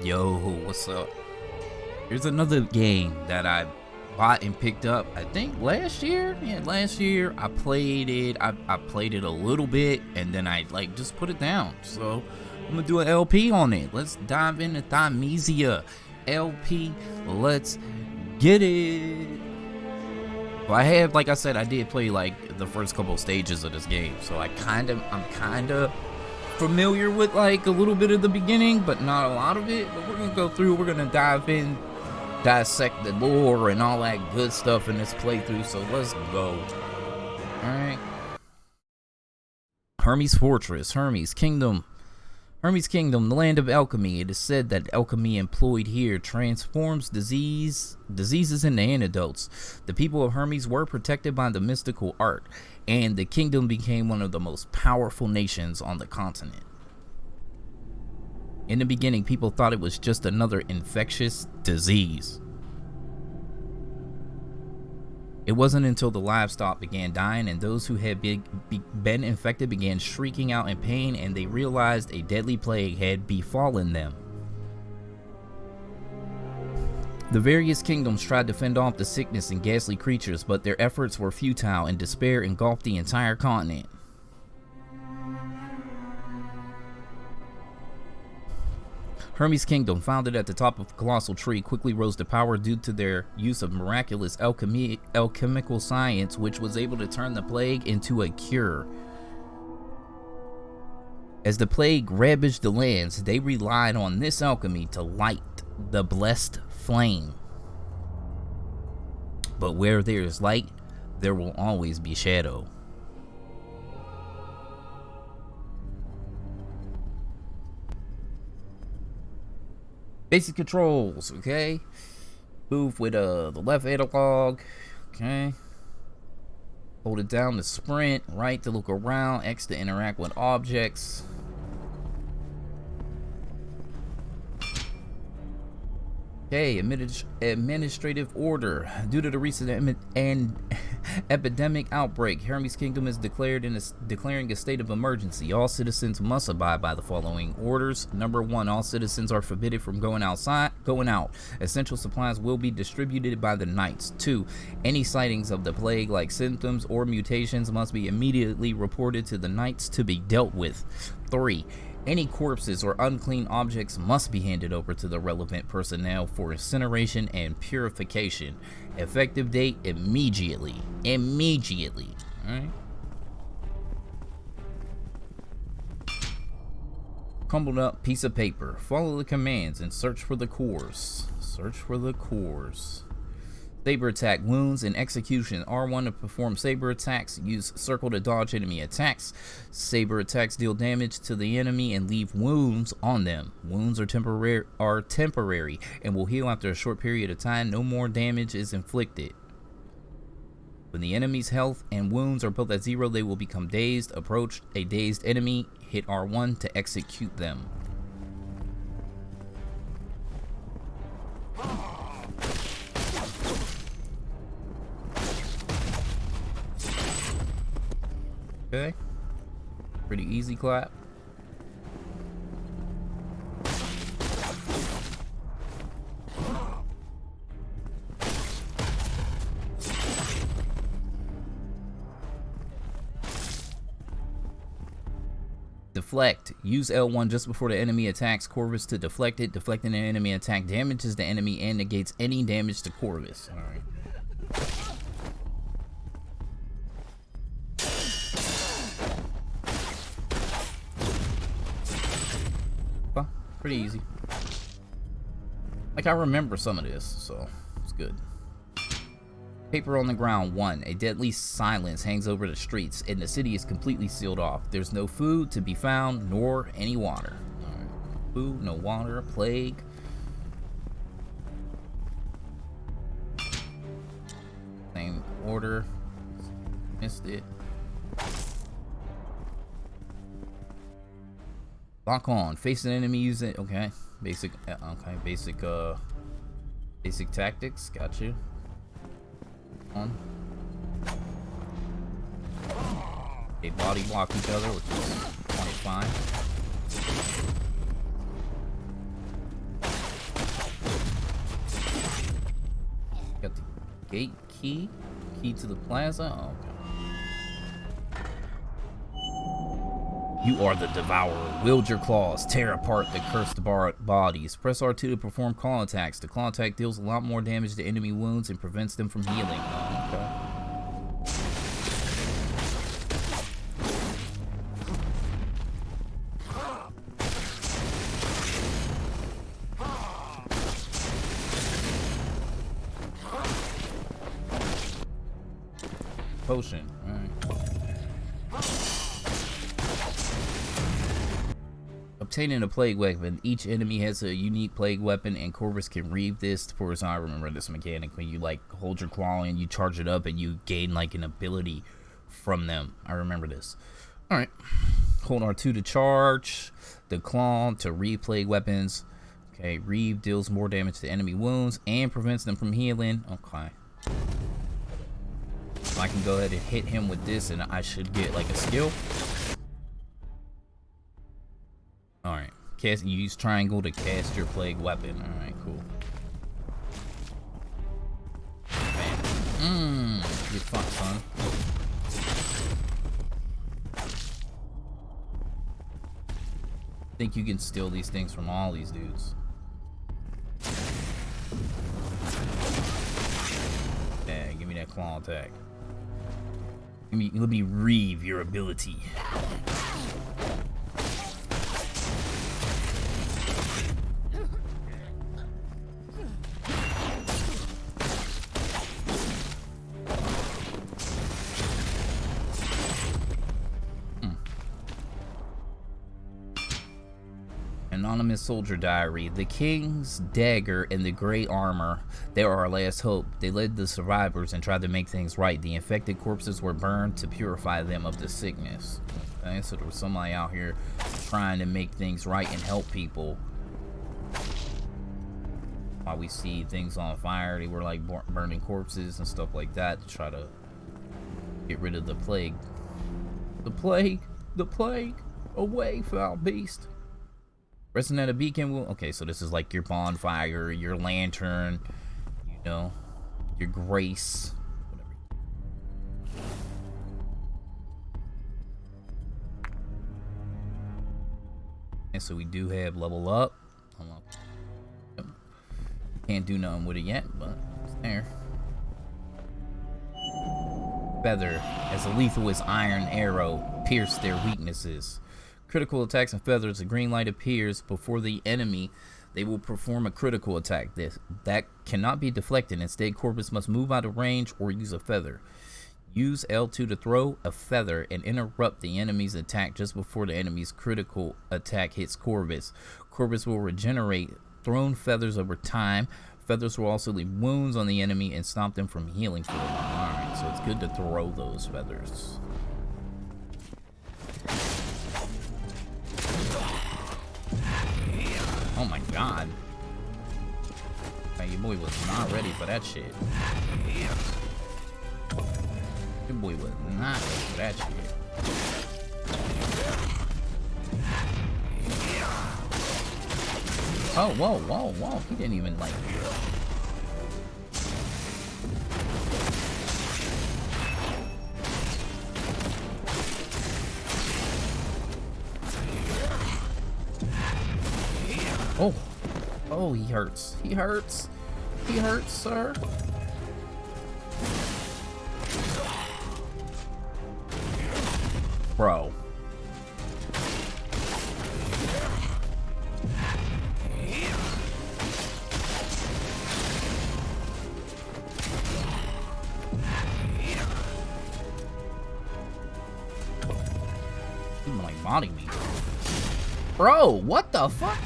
Yo, what's up? Here's another game that I bought and picked up, I think last year. Yeah, last year I played it. I played it a little bit and then I just put it down. So I'm gonna do an LP on it. Let's dive into Thymesia LP. Let's get it. Well, I have, like I said, I did play like the first couple stages of this game, so I'm kind of familiar with like a little bit of the beginning, but not a lot of it. But we're gonna go through. We're gonna dive in, dissect the lore and all that good stuff in this playthrough. So let's go. All right. Hermes Fortress, Hermes Kingdom. Hermes Kingdom, the land of alchemy. It is said that alchemy employed here transforms diseases into antidotes. The people of Hermes were protected by the mystical art, and the kingdom became one of the most powerful nations on the continent. In the beginning, people thought it was just another infectious disease. It wasn't until the livestock began dying and those who had been infected began shrieking out in pain, and they realized a deadly plague had befallen them. The various kingdoms tried to fend off the sickness and ghastly creatures, but their efforts were futile and despair engulfed the entire continent. Hermes Kingdom, founded at the top of a colossal tree, quickly rose to power due to their use of miraculous alchemical science, which was able to turn the plague into a cure. As the plague ravaged the lands, they relied on this alchemy to light the blessed flame. But where there is light, there will always be shadow. Basic controls, okay? Move with the left analog, okay? Hold it down to sprint, right to look around, X to interact with objects. Okay, administrative order. Due to the recent epidemic outbreak, Hermes Kingdom is declaring a state of emergency. All citizens must abide by the following orders. Number 1, all citizens are forbidden from going out. Essential supplies will be distributed by the knights. 2, any sightings of the plague, like symptoms or mutations, must be immediately reported to the knights to be dealt with. 3, any corpses or unclean objects must be handed over to the relevant personnel for incineration and purification. Effective date immediately. Immediately. Alright. Crumbled up piece of paper. Follow the commands and search for the cores. Search for the cores. Saber attack, wounds, and execution. R1 to perform saber attacks. Use circle to dodge enemy attacks. Saber attacks deal damage to the enemy and leave wounds on them. Wounds are temporary and will heal after a short period of time. No more damage is inflicted. When the enemy's health and wounds are both at 0, they will become dazed. Approach a dazed enemy. Hit R1 to execute them. Okay, pretty easy clap. Deflect. Use L1 just before the enemy attacks Corvus to deflect it. Deflecting an enemy attack damages the enemy and negates any damage to Corvus. Alright. Pretty easy. Like, I remember some of this, so it's good. Paper on the ground. 1. A deadly silence hangs over the streets, and the city is completely sealed off. There's no food to be found, nor any water. Alright. Food, no water, plague. Same order. Missed it. Lock on. Face an enemy using basic tactics. Got you. On. They body block each other, which is quite fine. Gate key. Key to the plaza. Oh, okay. You are the devourer. Wield your claws. Tear apart the cursed bodies. Press R2 to perform claw attacks. The claw attack deals a lot more damage to enemy wounds and prevents them from healing. Oh, okay. Potion. All right. Obtaining a plague weapon. Each enemy has a unique plague weapon, and Corvus can read this. For as I remember this mechanic, when you like hold your claw and you charge it up, and you gain like an ability from them. I remember this. All right. Hold R2 to charge the claw to read plague weapons. Okay. Reeve deals more damage to enemy wounds and prevents them from healing. Okay. I can go ahead and hit him with this, and I should get like a skill. All right, cast. Use triangle to cast your plague weapon. All right, cool. Get fucked, son. I think you can steal these things from all these dudes. Yeah, give me that claw attack. Let me reave your ability. Anonymous Soldier Diary. The King's Dagger and the Great Armor. They are our last hope. They led the survivors and tried to make things right. The infected corpses were burned to purify them of the sickness. Okay, so there was somebody out here trying to make things right and help people. While we see things on fire, they were like burning corpses and stuff like that to try to get rid of the plague. The plague! The plague! Away, foul beast! Resting at a beacon will... Okay, so this is like your bonfire, your lantern, you know, your grace, whatever. And so we do have level up. Can't do nothing with it yet, but it's there. Feather, as lethal as iron arrow, pierce their weaknesses. Critical attacks and feathers. A green light appears before the enemy. They will perform a critical attack. That cannot be deflected. Instead, Corvus must move out of range or use a feather. Use L2 to throw a feather and interrupt the enemy's attack just before the enemy's critical attack hits Corvus. Corvus will regenerate thrown feathers over time. Feathers will also leave wounds on the enemy and stop them from healing for them. Alright, so it's good to throw those feathers. Oh my god. Your boy was not ready for that shit. Your boy was not ready for that shit. Oh, whoa, whoa, whoa. He didn't even like... Oh, oh, he hurts. He hurts. He hurts, sir. Bro. He like body me. Bro, what the fuck?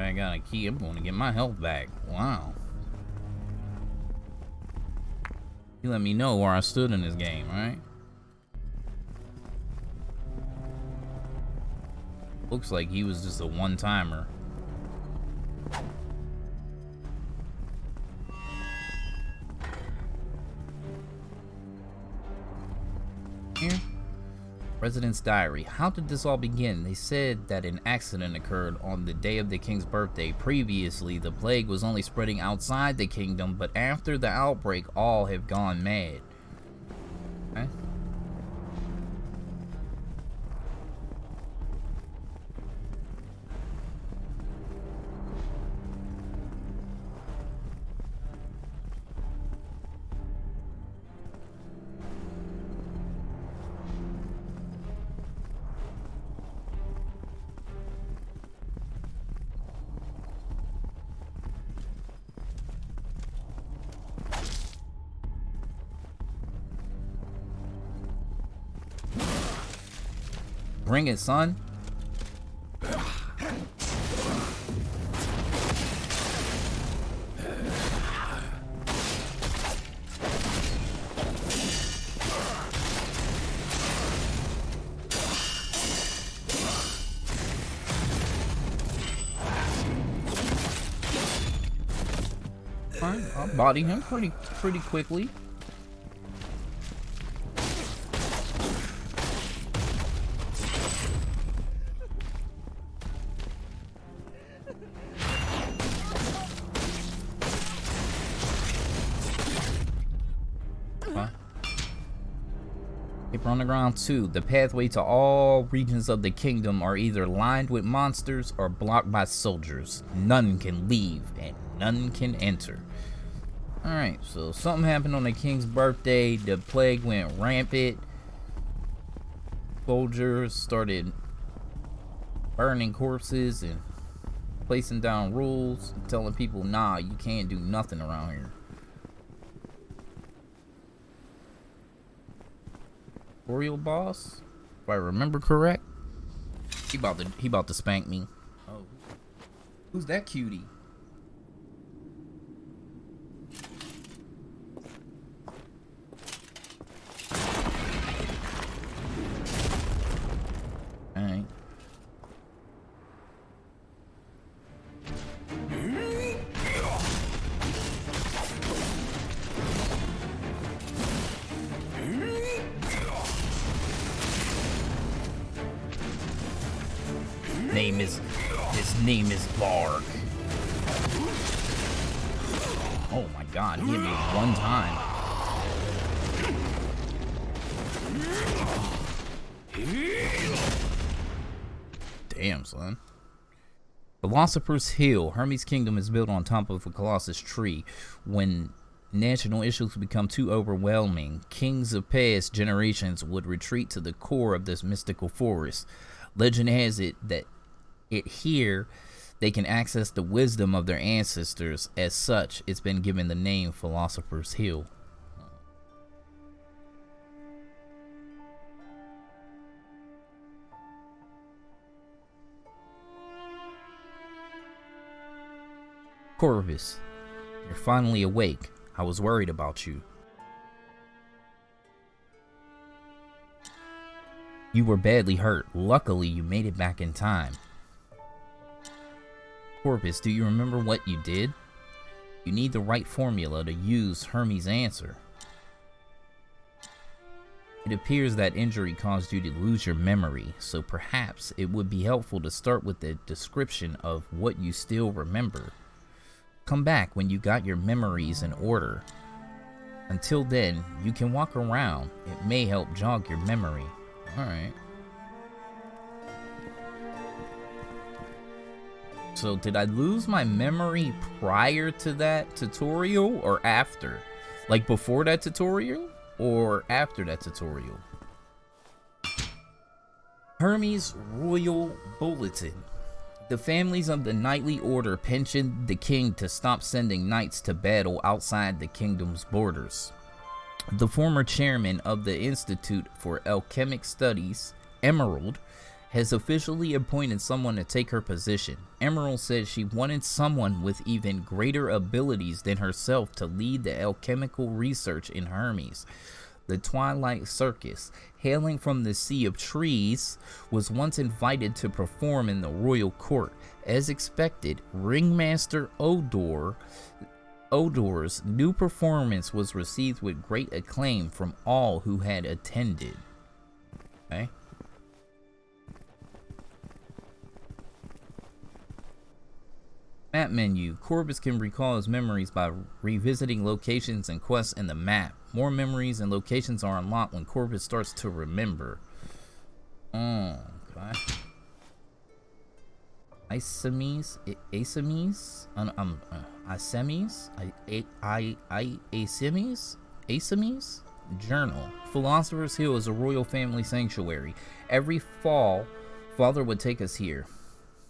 I got a key. I'm going to get my health back. Wow. You let me know where I stood in this game, right? Looks like he was just a one-timer. Here. Resident's diary. How did this all begin? They said that an accident occurred on the day of the king's birthday. Previously, the plague was only spreading outside the kingdom, but after the outbreak, all have gone mad. Okay. Bring it, son. Alright, I'll body him pretty quickly. Paper on the ground 2. The pathway to all regions of the kingdom are either lined with monsters or blocked by soldiers. None can leave and none can enter. Alright, so something happened on the king's birthday. The plague went rampant. Soldiers started burning corpses and placing down rules, telling people, nah, you can't do nothing around here. Tutorial boss, if I remember correct. He about to spank me. Oh, who's that cutie? All right. His name is Bark. Oh my god, he hit me one time. Damn, son. Philosopher's Hill. Hermes' kingdom is built on top of a colossus tree. When national issues become too overwhelming, kings of past generations would retreat to the core of this mystical forest. Legend has it that here they can access the wisdom of their ancestors. As such, it's been given the name Philosopher's Hill. Corvus, you're finally awake. I was worried about you. You were badly hurt. Luckily, you made it back in time. Corvus, do you remember what you did? You need the right formula to use Hermes' answer. It appears that injury caused you to lose your memory, so perhaps it would be helpful to start with a description of what you still remember. Come back when you got your memories in order. Until then, you can walk around. It may help jog your memory. Alright. So did I lose my memory prior to that tutorial or after? Like before that tutorial or after that tutorial? Hermes Royal Bulletin. The families of the knightly order pensioned the king to stop sending knights to battle outside the kingdom's borders. The former chairman of the Institute for Alchemic Studies, Emerald, has officially appointed someone to take her position. Emerald said she wanted someone with even greater abilities than herself to lead the alchemical research in Hermes. The Twilight Circus, hailing from the Sea of Trees, was once invited to perform in the royal court. As expected, Ringmaster Odor's new performance was received with great acclaim from all who had attended. Okay. Map menu. Corvus can recall his memories by revisiting locations and quests in the map. More memories and locations are unlocked when Corvus starts to remember. Okay. Isemes, Asemes Journal. Philosopher's Hill is a royal family sanctuary. Every fall, Father would take us here.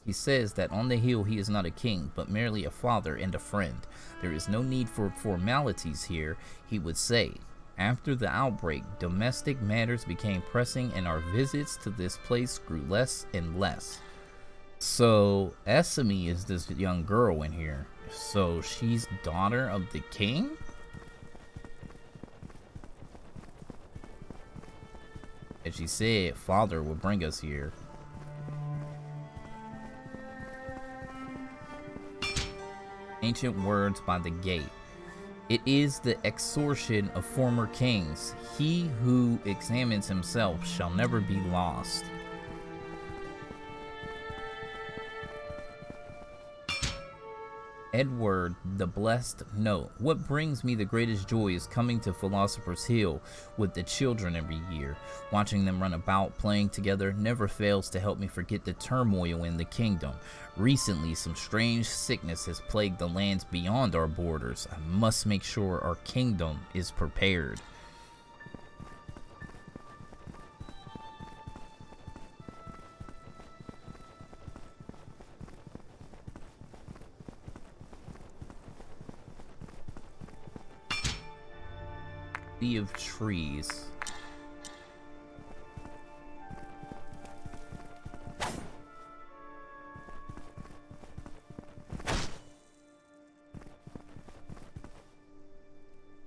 He says that on the hill he is not a king, but merely a father and a friend. There is no need for formalities here, he would say. After the outbreak, domestic matters became pressing and our visits to this place grew less and less. So, Esme is this young girl in here. So, she's daughter of the king? And she said father would bring us here. Ancient words by the gate. It is the extortion of former kings. He who examines himself shall never be lost. Edward the Blessed note. What brings me the greatest joy is coming to Philosopher's Hill with the children every year. Watching them run about, playing together, never fails to help me forget the turmoil in the kingdom. Recently, some strange sickness has plagued the lands beyond our borders. I must make sure our kingdom is prepared. Sea of trees.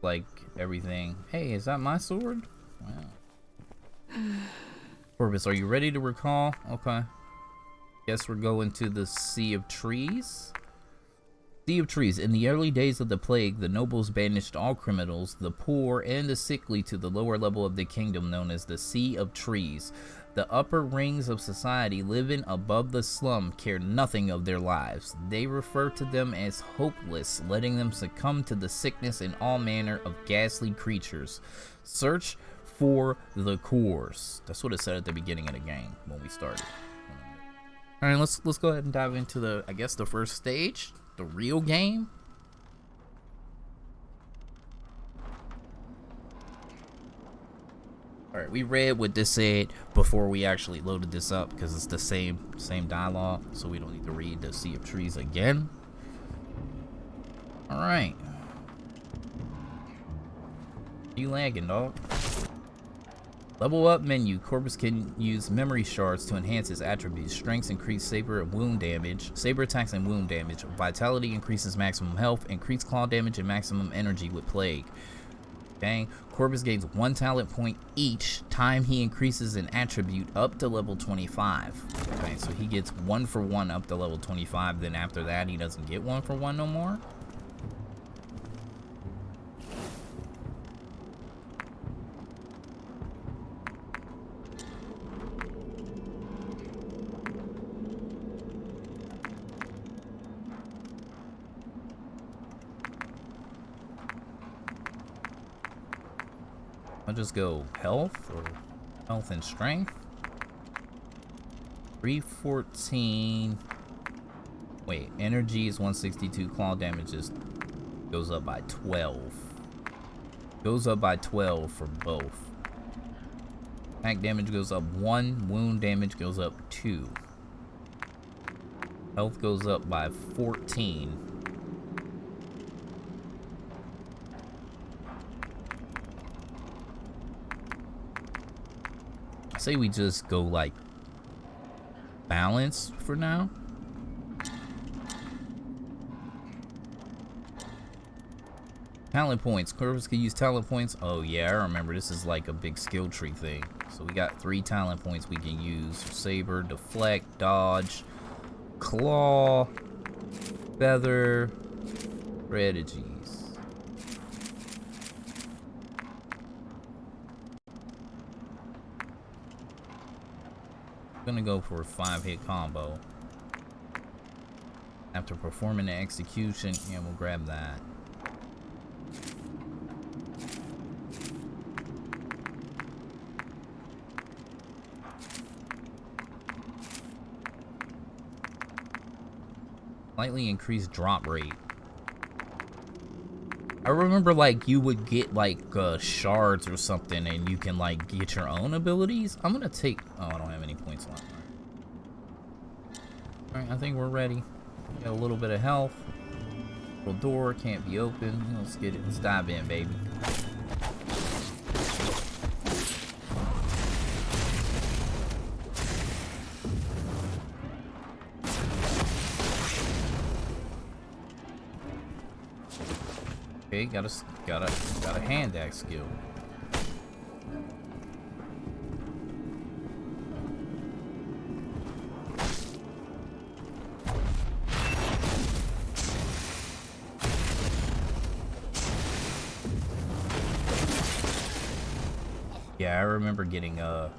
Like everything. Hey, is that my sword? Wow. Corvus, are you ready to recall? Okay. Guess we're going to the Sea of Trees. Sea of Trees. In the early days of the plague, the nobles banished all criminals, the poor, and the sickly to the lower level of the kingdom known as the Sea of Trees. The upper rings of society living above the slum care nothing of their lives. They refer to them as hopeless, letting them succumb to the sickness and all manner of ghastly creatures. Search for the cores. That's what it said at the beginning of the game when we started. All right, let's go ahead and dive into the, I guess, the first stage. The real game. Alright, we read what this said before we actually loaded this up because it's the same dialogue, so we don't need to read the Sea of Trees again. Alright. You lagging, dog? Level up menu. Corvus can use memory shards to enhance his attributes. Strengths increase saber and wound damage. Saber attacks and wound damage. Vitality increases maximum health. Increased claw damage and maximum energy with plague. Okay. Corvus gains 1 talent point each time he increases an attribute up to level 25. Okay, so he gets 1 for 1 up to level 25. Then after that, he doesn't get 1 for 1 no more. I'll just go health or health and strength. 314. Wait, energy is 162. Claw damage goes up by 12. Goes up by 12 for both. Attack damage goes up 1. Wound damage goes up 2. Health goes up by 14. Say we just go like balance for now. Talent points. Corvus can use talent points. Oh yeah, I remember this is like a big skill tree thing. So we got 3 talent points we can use. Saber, deflect, dodge, claw, feather, strategies. I'm gonna go for a 5-hit combo. After performing the execution, yeah, we'll grab that. Slightly increased drop rate. I remember, like, you would get, like, shards or something, and you can, like, get your own abilities. I'm gonna take... Oh, I don't have any points left. Alright, I think we're ready. Got a little bit of health. Little door can't be open. Let's get it. Let's dive in, baby. Okay, got a hand axe skill. Yeah, I remember getting so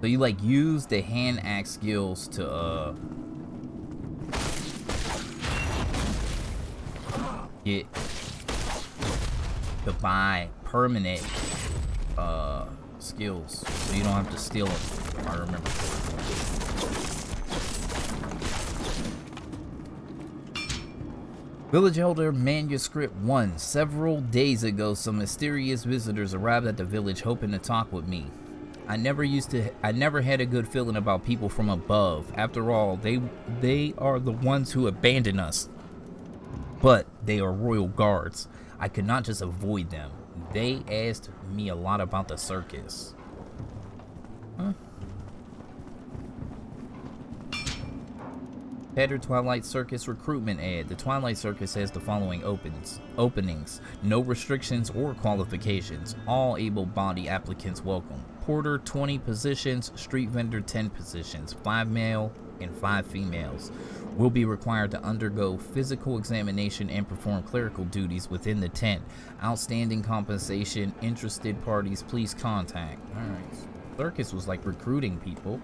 you like use the hand axe skills to get to buy permanent skills, so you don't have to steal them, if I remember. Village Elder Manuscript 1. Several days ago, some mysterious visitors arrived at the village hoping to talk with me. I never had a good feeling about people from above. After all, they are the ones who abandoned us. But they are royal guards. I could not just avoid them. They asked me a lot about the circus. Huh? Header Twilight Circus recruitment ad. The Twilight Circus has the following openings. No restrictions or qualifications. All able-bodied applicants welcome. Porter 20 positions. Street vendor 10 positions. 5 male and 5 females. Will be required to undergo physical examination and perform clerical duties within the tent. Outstanding compensation. Interested parties, please contact. Alright. Circus was like recruiting people.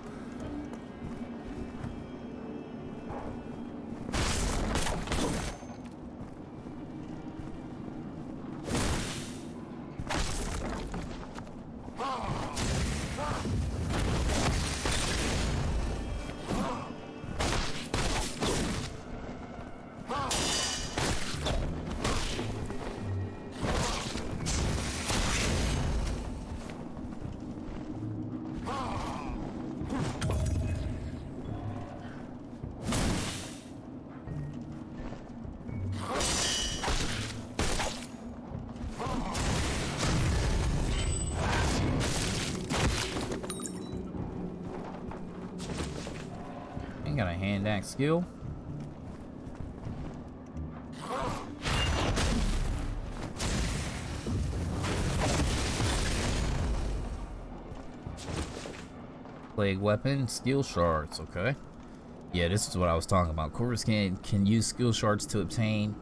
Got a hand axe skill. Plague weapon, skill shards. Okay. Yeah, this is what I was talking about. Corvus can use skill shards to obtain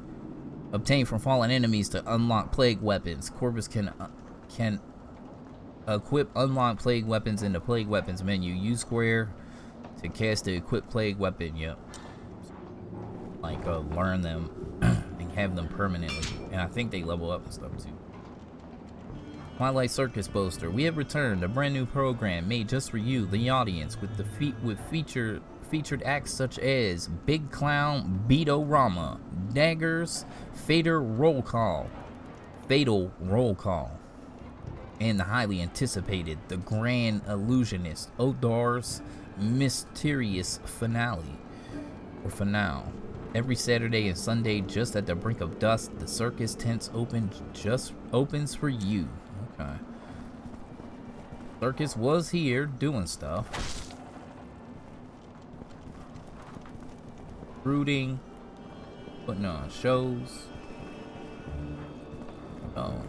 from fallen enemies to unlock plague weapons. Corvus can equip unlock plague weapons in the plague weapons menu. Use square to cast the equipped plague weapon. Yep. Like learn them and have them permanently, and I think they level up and stuff too. Twilight Circus poster. We have returned a brand new program made just for you, the audience, with featured acts such as Big Clown Beat-O-Rama, Daggers, Fatal Roll Call, and the highly anticipated The Grand Illusionist, Odar's Mysterious Finale. Every Saturday and Sunday, just at the brink of dusk, the circus tents opens for you. Okay. Circus was here doing stuff. Recruiting, putting on shows. Oh.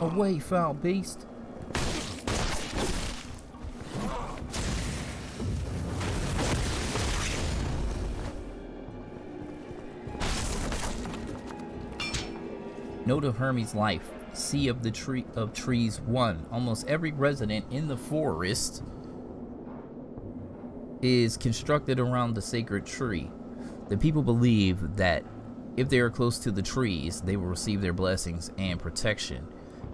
Away, foul beast. Note of Hermes' life. Sea of the trees 1. Almost every resident in the forest is constructed around the sacred tree. The people believe that if they are close to the trees, they will receive their blessings and protection.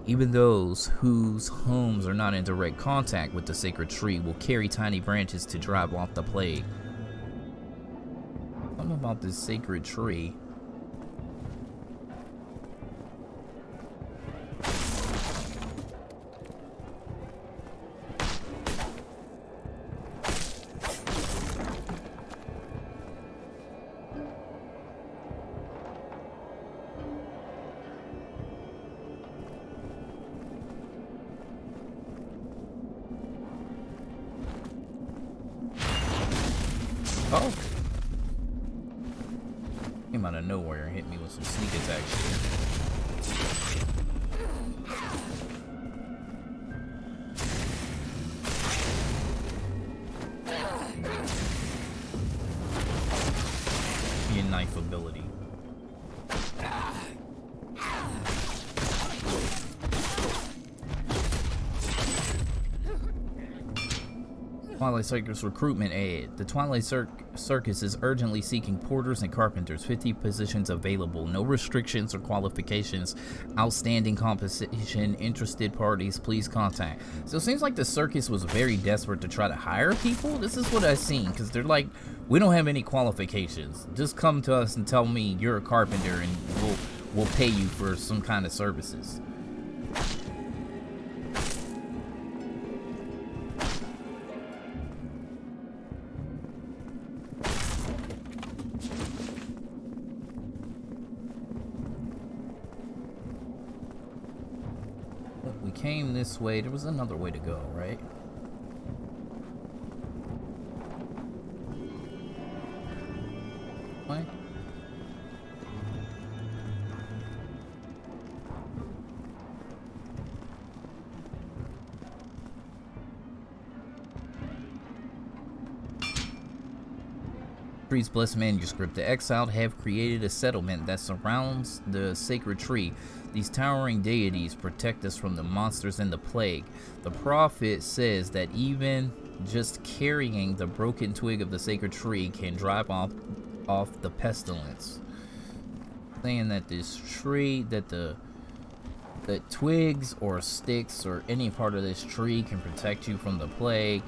Even those whose homes are not in direct contact with the sacred tree will carry tiny branches to drive off the plague. Something about this sacred tree. Oh! Came out of nowhere and hit me with some sneak attack shit. Your knife ability. Twilight Circus recruitment ad. The Twilight Circus is urgently seeking porters and carpenters. 50 positions available. No restrictions or qualifications. Outstanding compensation. Interested parties, please contact. So it seems like the circus was very desperate to try to hire people. This is what I've seen, because they're like, we don't have any qualifications. Just come to us and tell me you're a carpenter and we'll pay you for some kind of services. We came this way. There was another way to go, right? Way? Tree's Blessed Manuscript. The exiled have created a settlement that surrounds the sacred tree. These towering deities protect us from the monsters and the plague. The prophet says that even just carrying the broken twig of the sacred tree can drive off the pestilence. Saying that this tree, that the twigs or sticks or any part of this tree can protect you from the plague,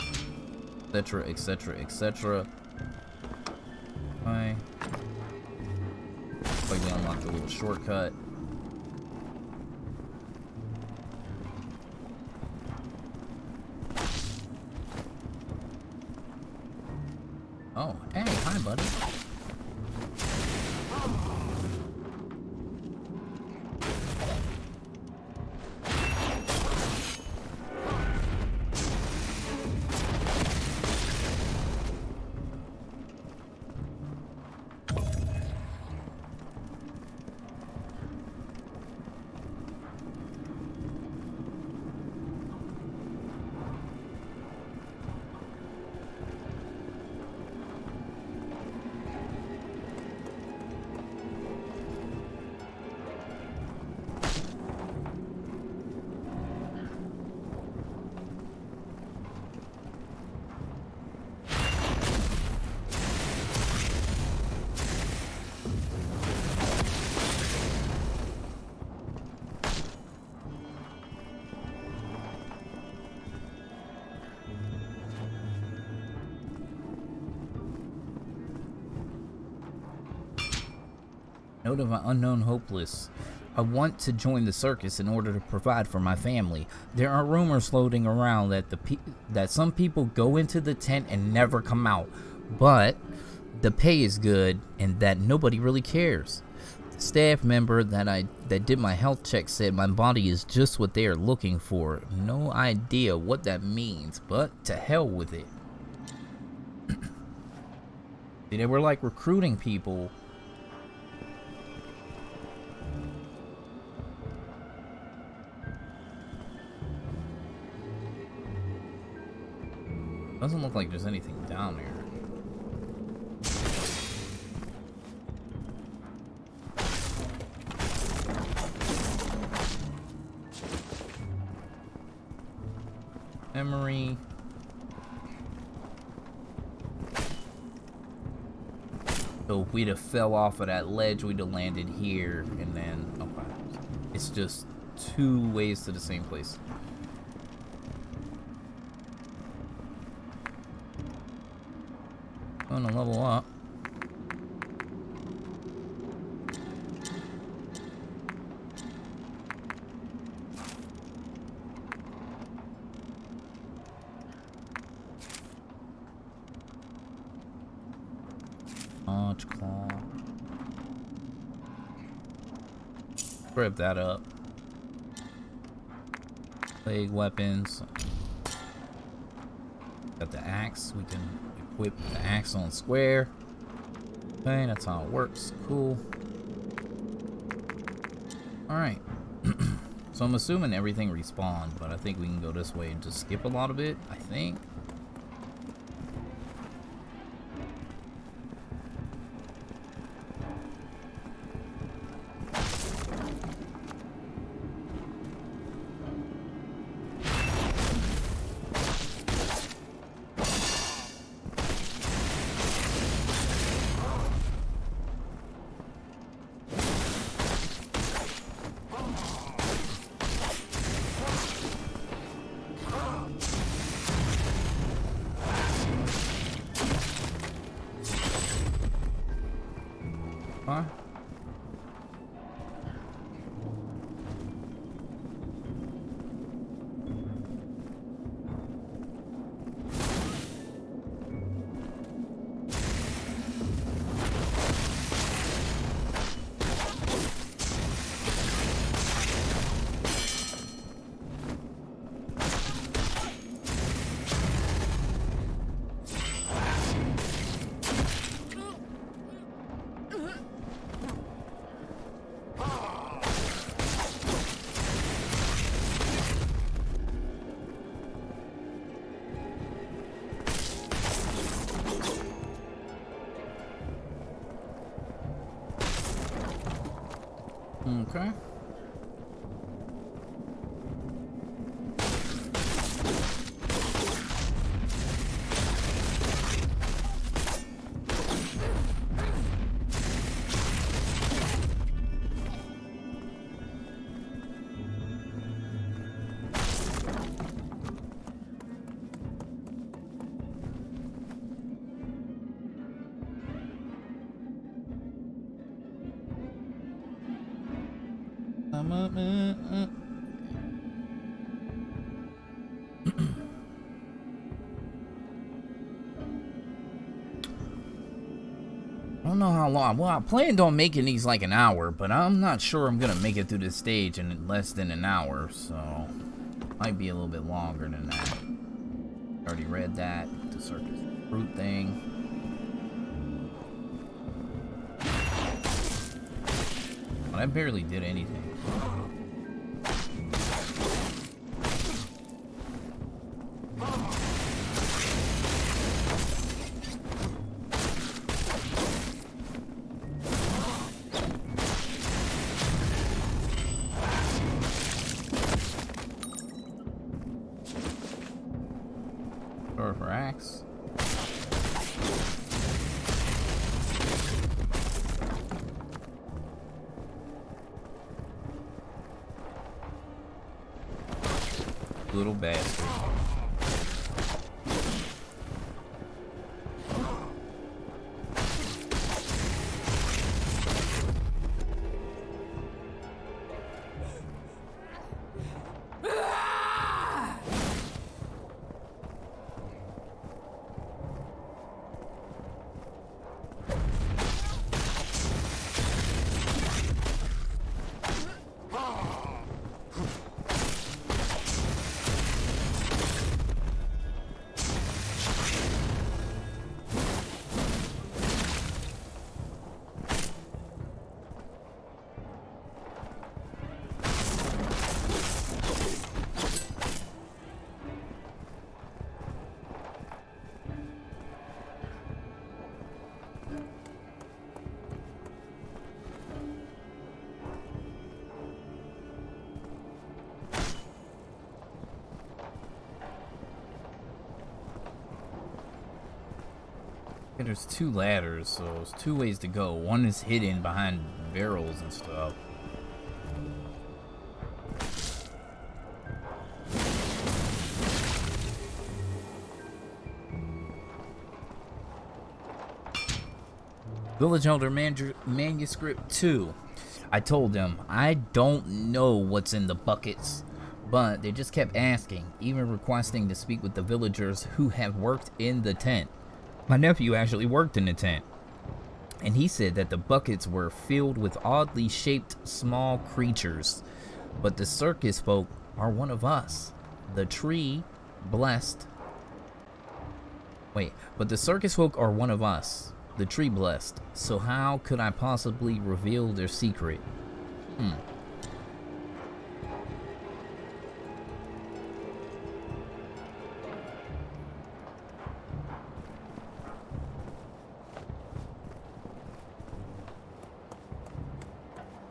etc., etc., etc. Okay. Looks like we unlocked a little shortcut. Oh, hey, hi, buddy. Note of an unknown hopeless. I want to join the circus in order to provide for my family. There are rumors floating around that that some people go into the tent and never come out, but the pay is good and that nobody really cares. The staff member that did my health check said my body is just what they are looking for. No idea what that means, but to hell with it. See, they were like recruiting people. look like there's anything down there. Memory. So if we'd have fell off of that ledge, we'd have landed here, and then okay. It's just 2 ways to the same place. Gonna level up. Launch claw. Grab that up. Plague weapons. Got the axe. We can equip the axe on square. Okay, that's how it works. Cool. Alright. So I'm assuming everything respawned, but I think we can go this way and just skip a lot of it, I think. Huh? Okay. I don't know how long. Well, I planned on making these like an hour, but I'm not sure I'm gonna make it through this stage in less than an hour, so might be a little bit longer than that. Already read that. The circus fruit thing. But I barely did anything. For axe. Little bastard. And there's 2 ladders, so there's 2 ways to go. One is hidden behind barrels and stuff. Village Elder Manuscript 2. I told them, I don't know what's in the buckets, but they just kept asking, even requesting to speak with the villagers who have worked in the tent. My nephew actually worked in the tent, and he said that the buckets were filled with oddly shaped small creatures, but the circus folk are one of us. The tree blessed. Wait, but the circus folk are one of us. The tree blessed, so how could I possibly reveal their secret?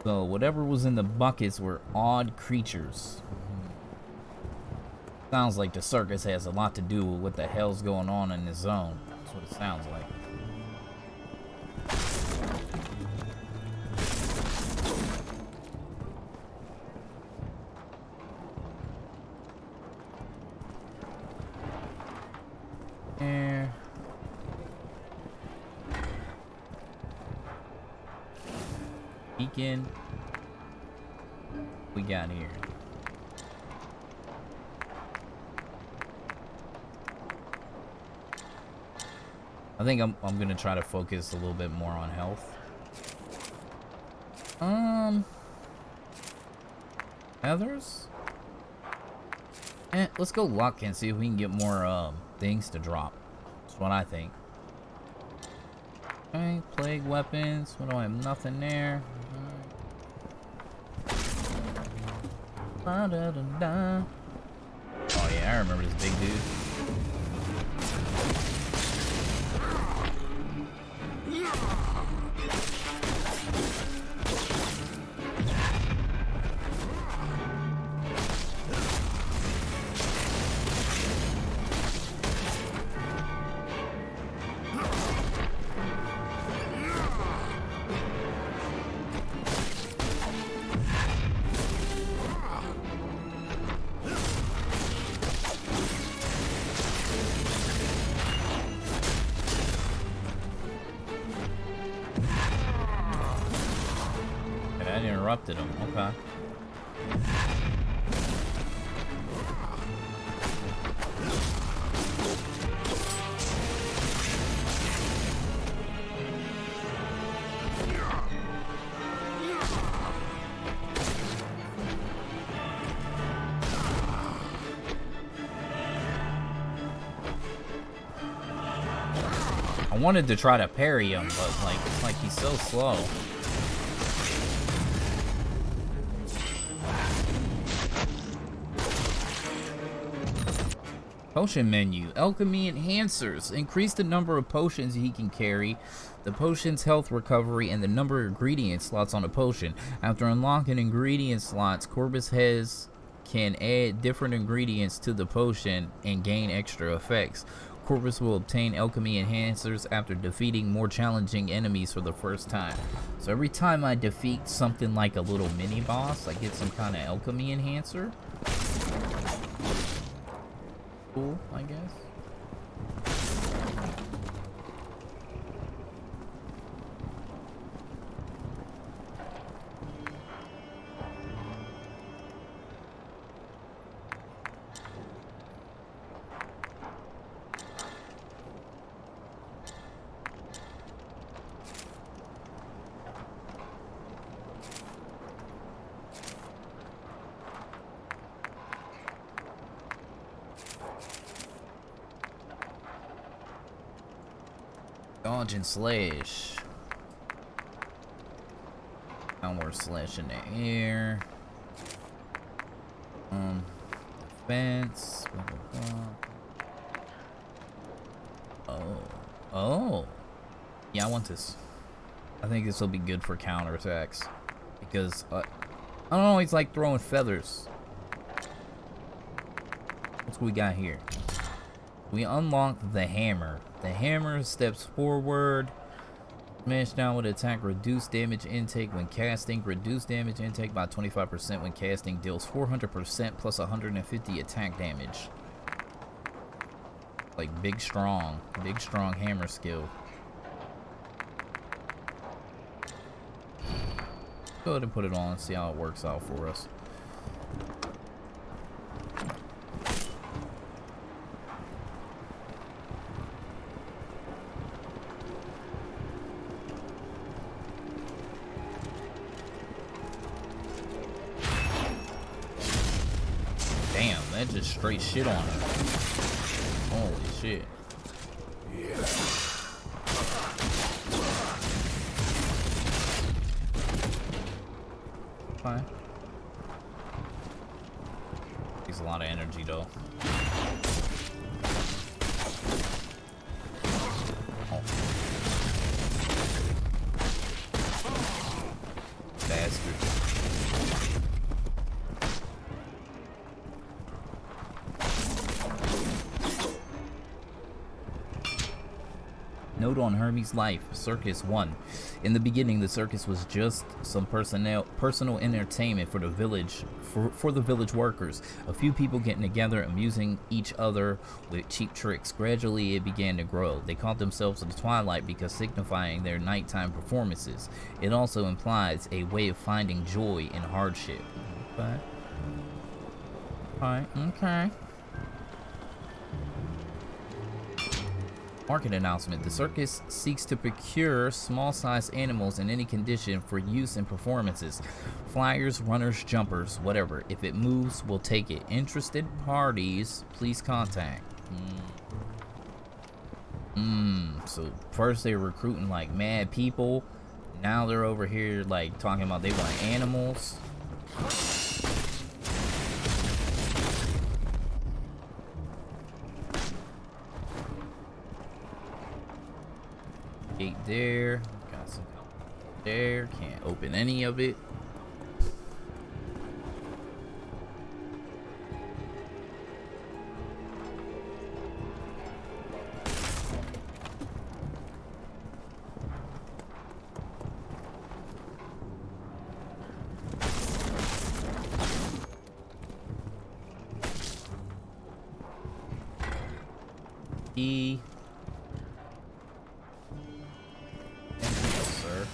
So whatever was in the buckets were odd creatures. Sounds like the circus has a lot to do with what the hell's going on in this zone. That's what it sounds like. Peeking. We got here. I think I'm gonna try to focus a little bit more on health. Others? Let's go luck and see if we can get more things to drop. That's what I think. Okay, plague weapons. What do I have? Nothing there. Oh yeah, I remember this big dude. Interrupted him. Okay. I wanted to try to parry him, but like it's like he's so slow. Potion menu. Alchemy enhancers. Increase the number of potions he can carry, the potion's health recovery, and the number of ingredient slots on a potion. After unlocking ingredient slots, Corvus can add different ingredients to the potion and gain extra effects. Corvus will obtain alchemy enhancers after defeating more challenging enemies for the first time. So every time I defeat something like a little mini boss, I get some kind of alchemy enhancer. Cool, I guess. Dodge and slash. Downward slash in the air. Defense. Blah, blah, blah. Oh. Yeah, I want this. I think this will be good for counterattacks. Because, I don't always like throwing feathers. What's we got here? We unlock the hammer. The hammer steps forward. Smash down with attack. Reduce damage intake when casting. Reduce damage intake by 25% when casting. Deals 400% plus 150 attack damage. Like big strong hammer skill. Go ahead and put it on and see how it works out for us. Damn, that just straight shit on her. Holy shit. Fine. Takes a lot of energy though. Oh. Bastard. Note on Hermes' life, Circus 1. In the beginning, the circus was just some personal entertainment for the village, for the village workers. A few people getting together, amusing each other with cheap tricks. Gradually, it began to grow. They called themselves the Twilight because signifying their nighttime performances. It also implies a way of finding joy in hardship. Okay. Alright, okay. Market announcement. The circus seeks to procure small-sized animals in any condition for use in performances. Flyers, runners, jumpers, whatever. If it moves, we'll take it. Interested parties, please contact. So first they were recruiting like mad people. Now they're over here like talking about they want animals. Gate there, got some there, can't open any of it. E. Sir.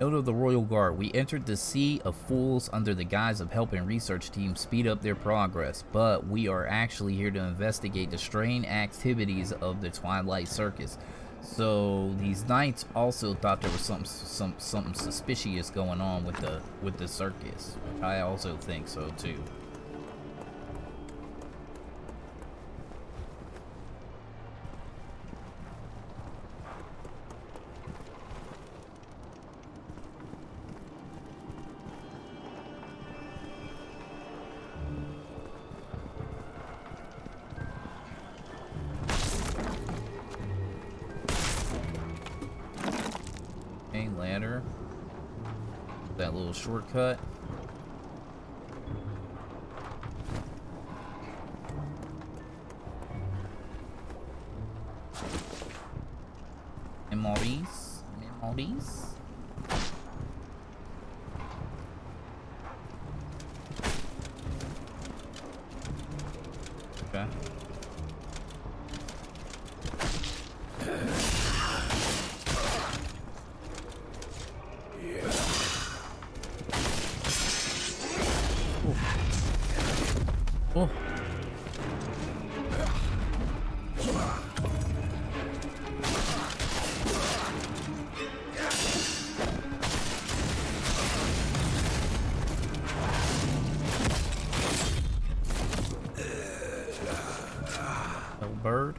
Note of the Royal Guard. We entered the Sea of Fools under the guise of helping research teams speed up their progress, but we are actually here to investigate the strange activities of the Twilight Circus. So these knights also thought there was something suspicious going on with the circus. I also think so too. Ladder, that little shortcut. Memories. Okay. Oh. Little bird.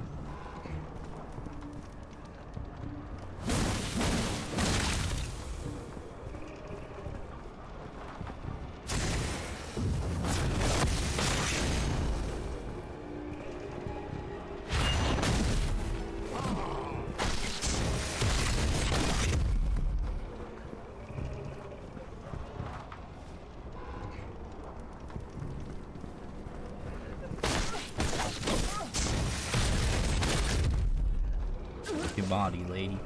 your body, lady.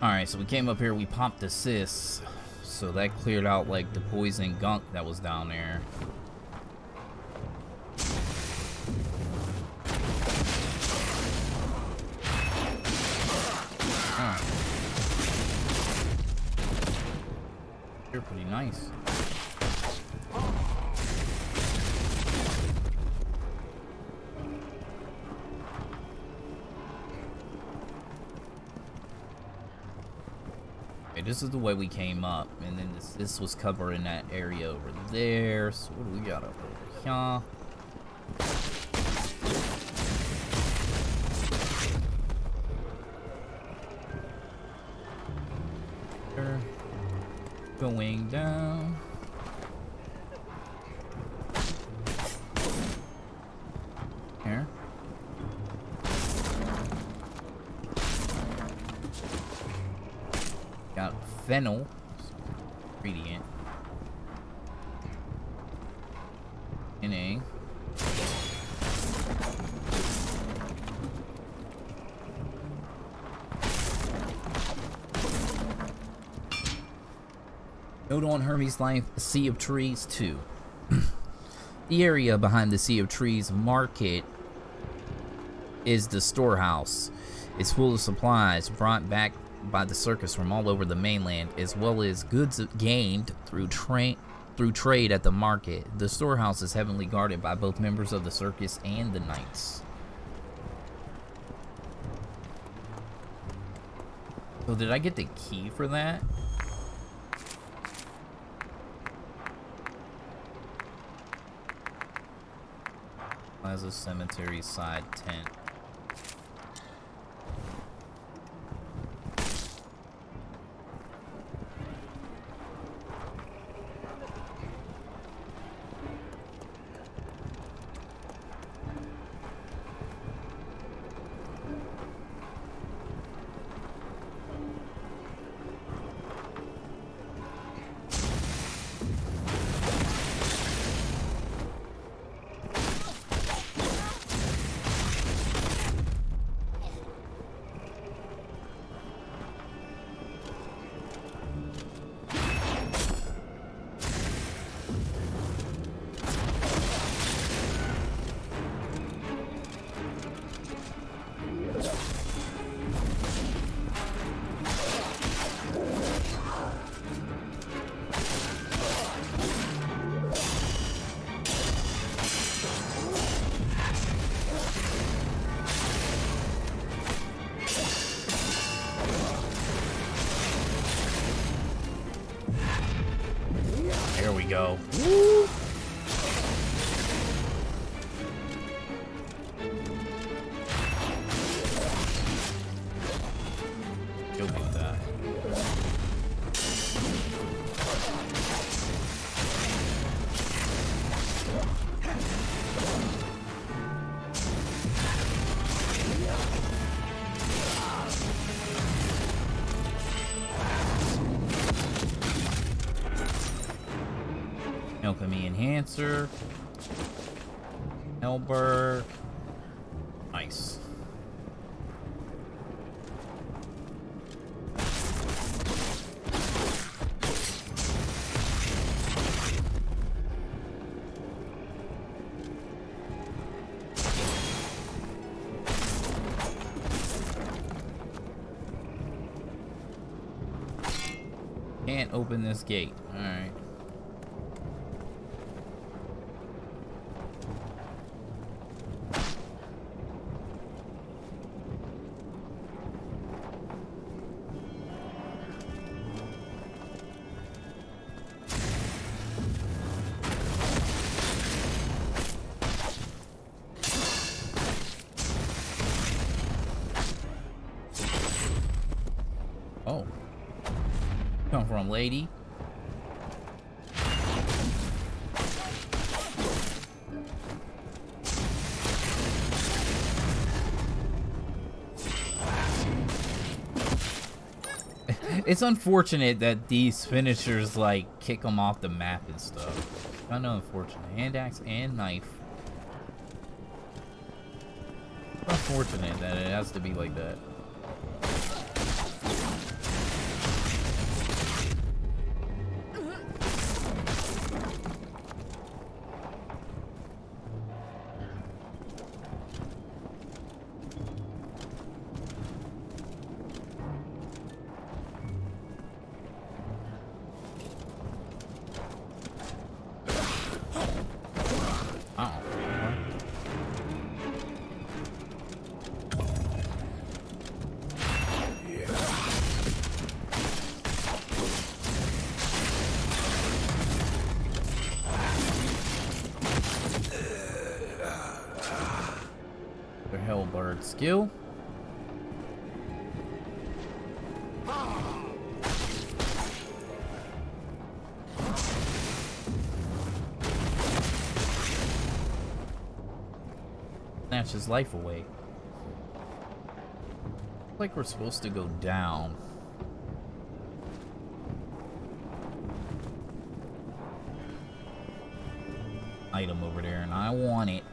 Alright, so we came up here, we popped the cysts. So that cleared out like the poison gunk that was down there. Huh. They're pretty nice. This is the way we came up, and then this was covering that area over there. So what do we got up over here? Going down. Here. Got fennel ingredient in a note on Hermes Life Sea of Trees 2. The area behind the Sea of Trees market is the storehouse. It's full of supplies brought back by the circus from all over the mainland, as well as goods gained through trade at the market. The storehouse is heavily guarded by both members of the circus and the knights. So did I get the key for that? Plaza Cemetery side tent. There we go. Woo! Go get that. Alchemy Enhancer. Elberg. Nice. Can't open this gate. Alright. Oh. Come from, lady. It's unfortunate that these finishers like kick them off the map and stuff. Kind of unfortunate. Hand axe and knife. Unfortunate that it has to be like that. Hellbird skill. Snatch his life away. Like we're supposed to go down. Item over there, and I want it.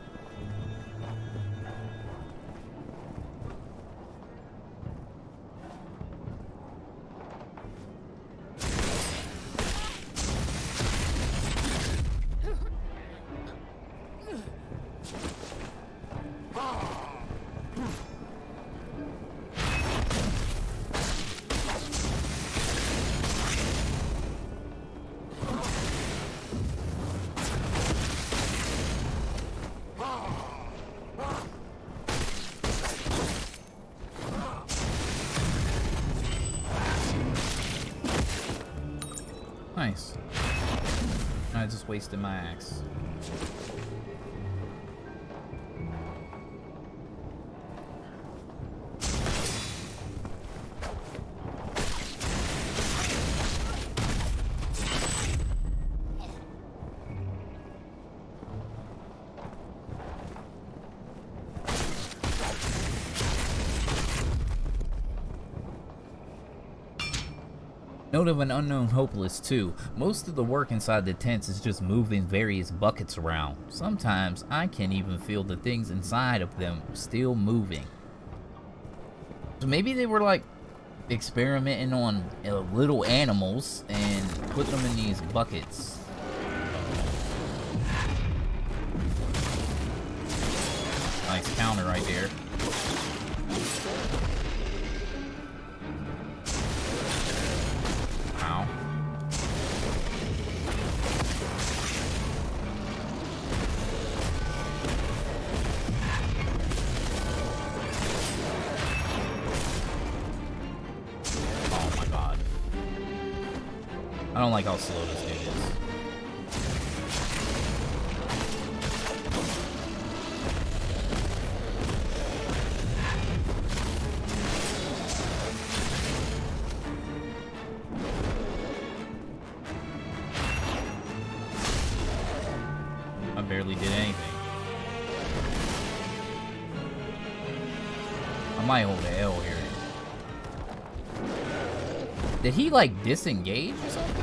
Nice. I just wasted my axe. Note of an unknown hopeless too. Most of the work inside the tents is just moving various buckets around. Sometimes I can even feel the things inside of them still moving. So maybe they were like experimenting on little animals and put them in these buckets. Nice counter right there. I don't like how slow this dude is. I barely did anything. I might hold a L here. Did he like disengage or something?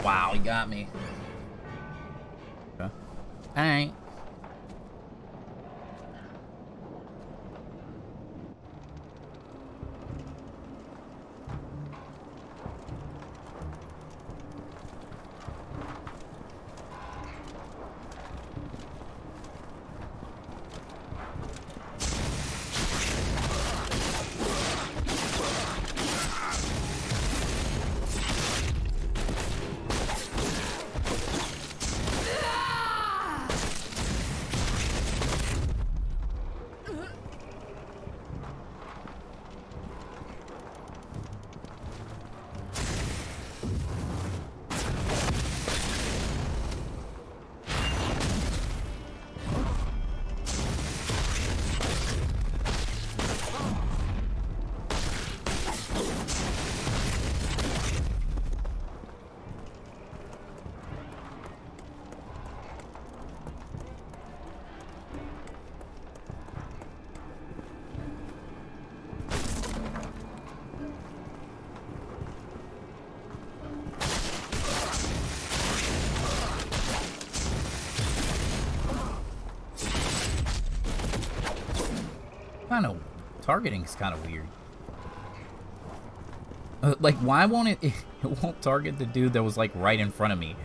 Wow, he got me. Okay. Alright. Kind of targeting is kind of weird. Like, why won't it? It won't target the dude that was like right in front of me.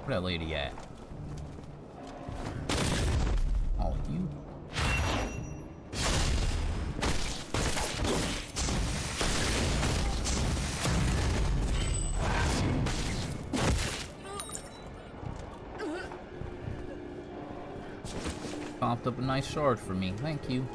Where that lady at? Oh, you. Popped up a nice shard for me. Thank you.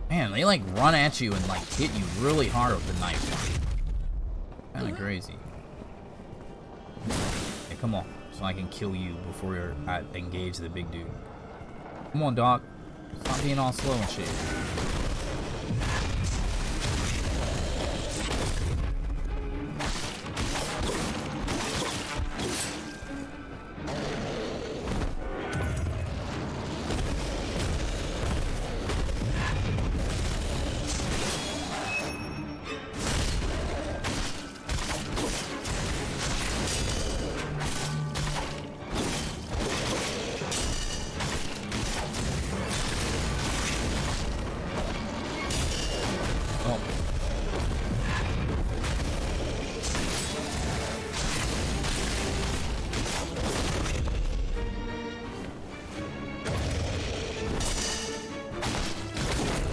Man, they like run at you and like hit you really hard with the knife. Kinda crazy. Hey, come on, so I can kill you before I engage the big dude. Come on, dog. Stop being all slow and shit.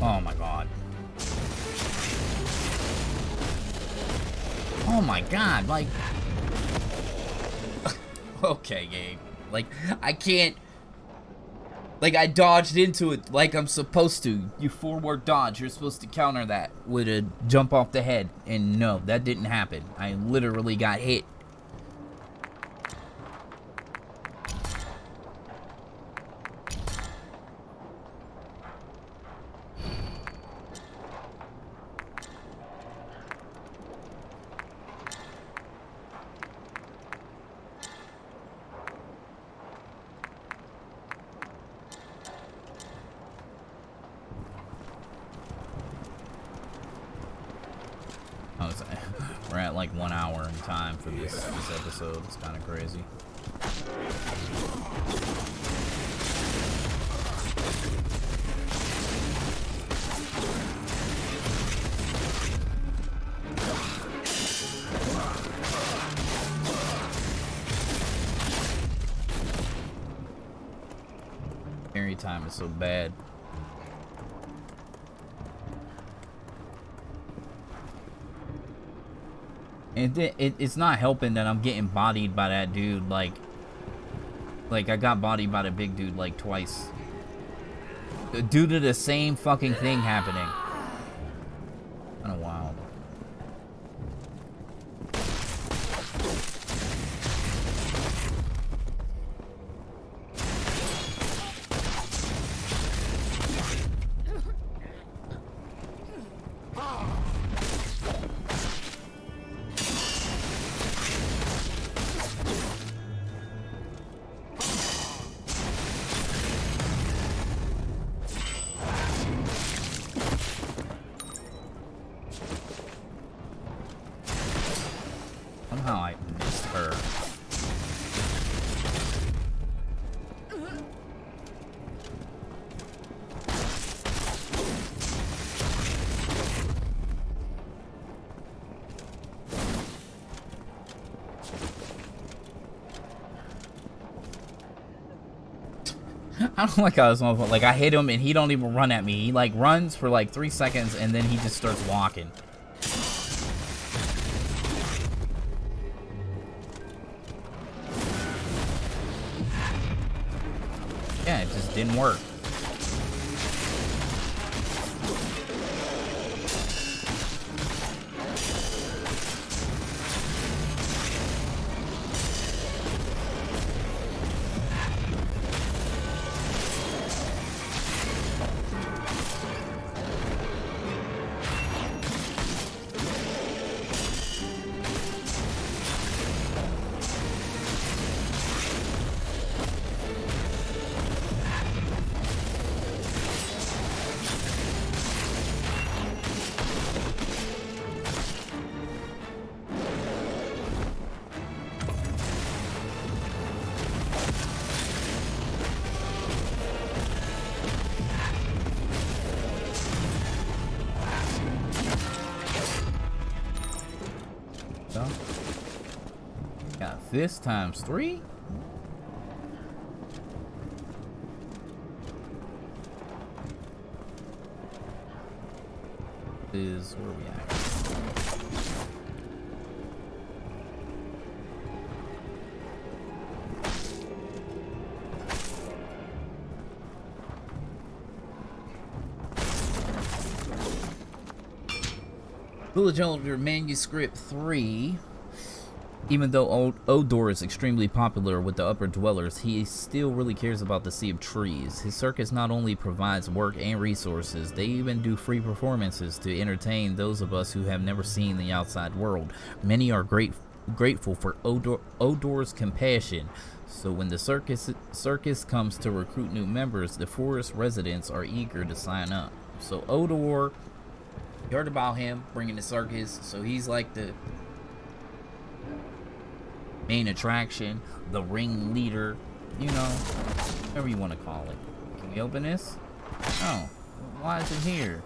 Oh my god. Oh my god, like... Okay, game. Like, I can't... Like, I dodged into it like I'm supposed to. You forward dodge, you're supposed to counter that with a jump off the head. And no, that didn't happen. I literally got hit. We're at like 1 hour in time for this episode. It's kind of crazy. Carry time is so bad. And it's not helping that I'm getting bodied by that dude, like I got bodied by the big dude like twice. Due to the same fucking thing happening. Kinda wild. I don't like how this motherfucker, like, I hit him and he don't even run at me. He, like, runs for, like, 3 seconds and then he just starts walking. Yeah, it just didn't work. Got this times 3. Is where we at? Village Elder Manuscript 3. Even though Odor is extremely popular with the upper dwellers, he still really cares about the Sea of Trees. His circus not only provides work and resources, they even do free performances to entertain those of us who have never seen the outside world. Many are grateful for Odor's compassion. So when the circus comes to recruit new members, the forest residents are eager to sign up. So Odor, you heard about him bringing the circus, so he's like the main attraction, the ringleader, you know, whatever you want to call it. Can we open this? Oh, why is it here?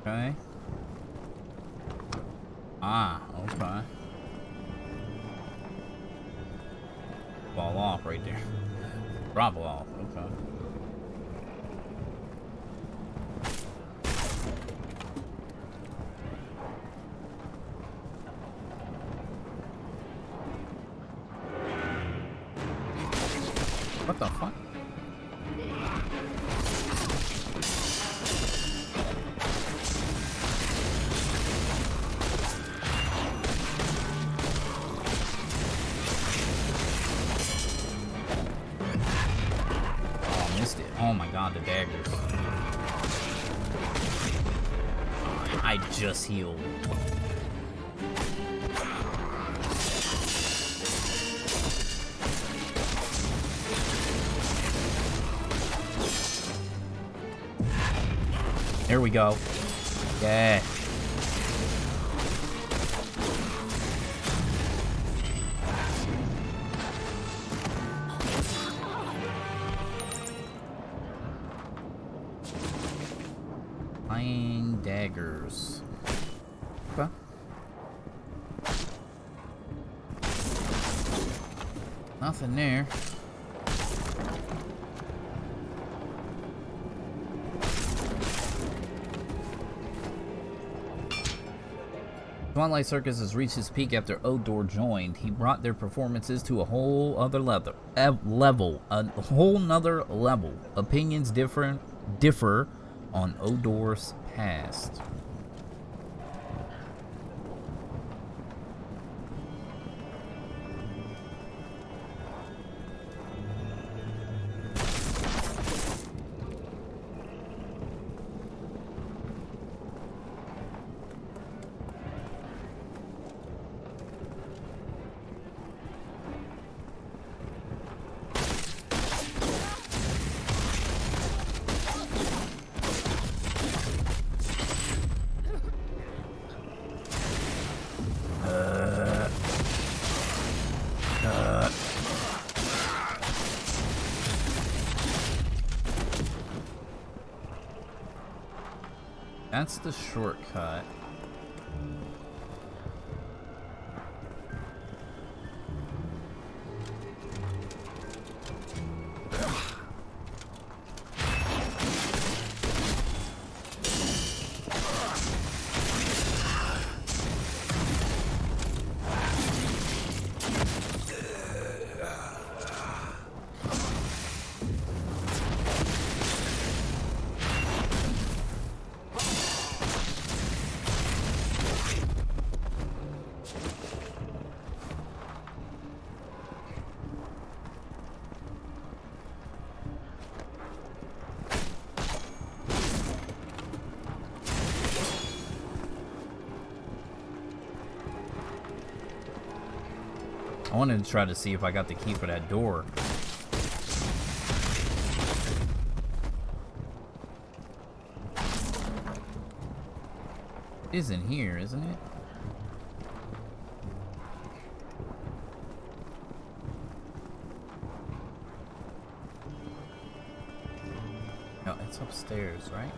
Okay. Ah, okay. Fall off right there. Drop off, okay. What the fuck? Oh my god, the daggers. I just healed. There we go. Yeah. Flying daggers. Okay. Nothing there. Twilight Circus has reached its peak after Odor joined. He brought their performances to a whole other level. A whole nother level. Opinions differ on Odor's past. That's the shortcut. I wanted to try to see if I got the key for that door. It is in here, isn't it? No, it's upstairs, right?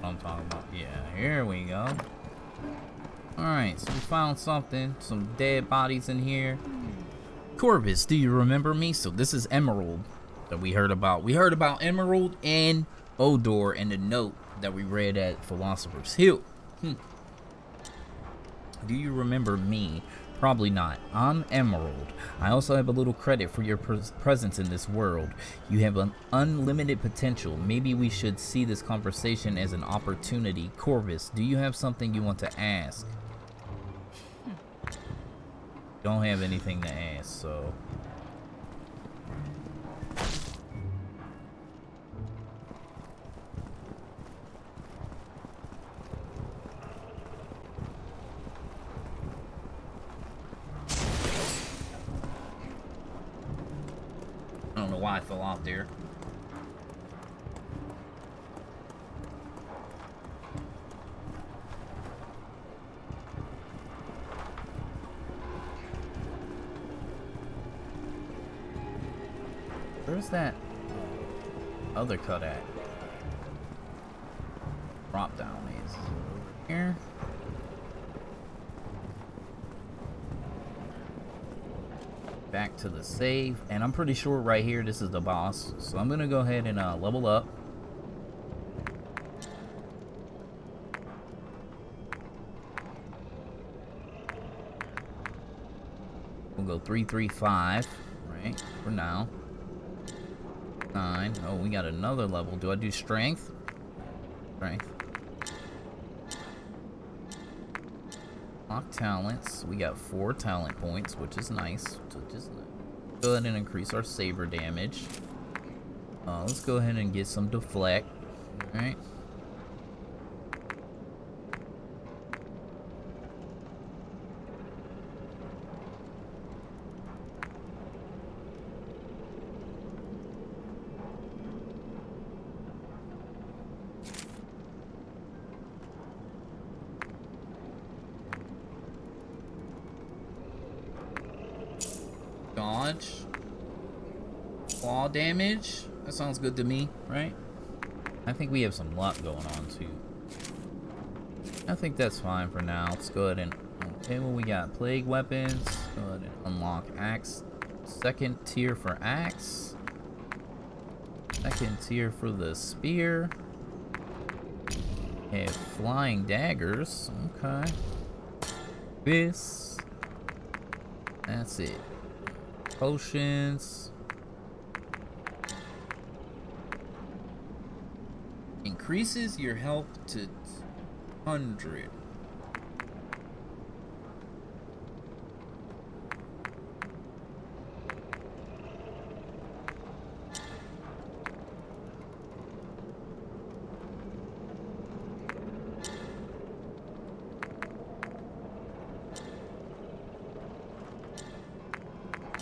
I'm talking about. Yeah, here we go. Alright, so we found something. Some dead bodies in here. Corvus, do you remember me? So this is Emerald that we heard about. We heard about Emerald and Odor in the note that we read at Philosopher's Hill. Do you remember me? Probably not. I'm Emerald. I also have a little credit for your presence in this world. You have an unlimited potential. Maybe we should see this conversation as an opportunity. Corvus, do you have something you want to ask? Don't have anything to ask, so... I don't know why I fell out there. Where's that other cut at? Drop down is over here. Back to the save, and I'm pretty sure right here this is the boss, so I'm gonna go ahead and level up. We'll go 335 right for now. 9. Oh, we got another level. Do I do strength? Strength. Lock talents. We got 4 talent points, which is nice. So just go ahead and increase our saber damage. Let's go ahead and get some deflect. All right. Dodge. Claw damage. That sounds good to me, right? I think we have some luck going on too. I think that's fine for now. Let's go ahead and okay, well we got plague weapons. Go ahead and unlock axe. Second tier for axe. Second tier for the spear. Okay, flying daggers. Okay. This. That's it. Potions. Increases your health to 100.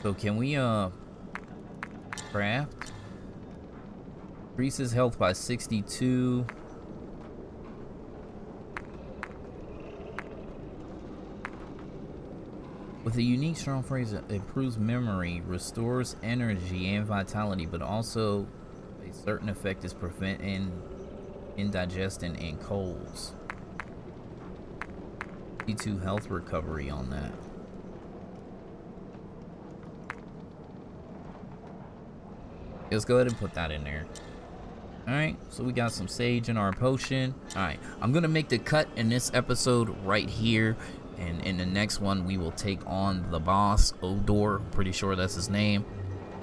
So can we craft? Increases health by 62. With a unique strong phrase, it improves memory, restores energy and vitality, but also a certain effect is preventing indigestion and colds. 52 health recovery on that. Let's go ahead and put that in there. Alright, so we got some sage in our potion. Alright, I'm gonna make the cut in this episode right here. And in the next one, we will take on the boss, Odor. Pretty sure that's his name.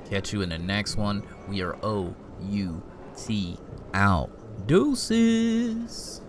Catch you in the next one. We are OUT out. Deuces.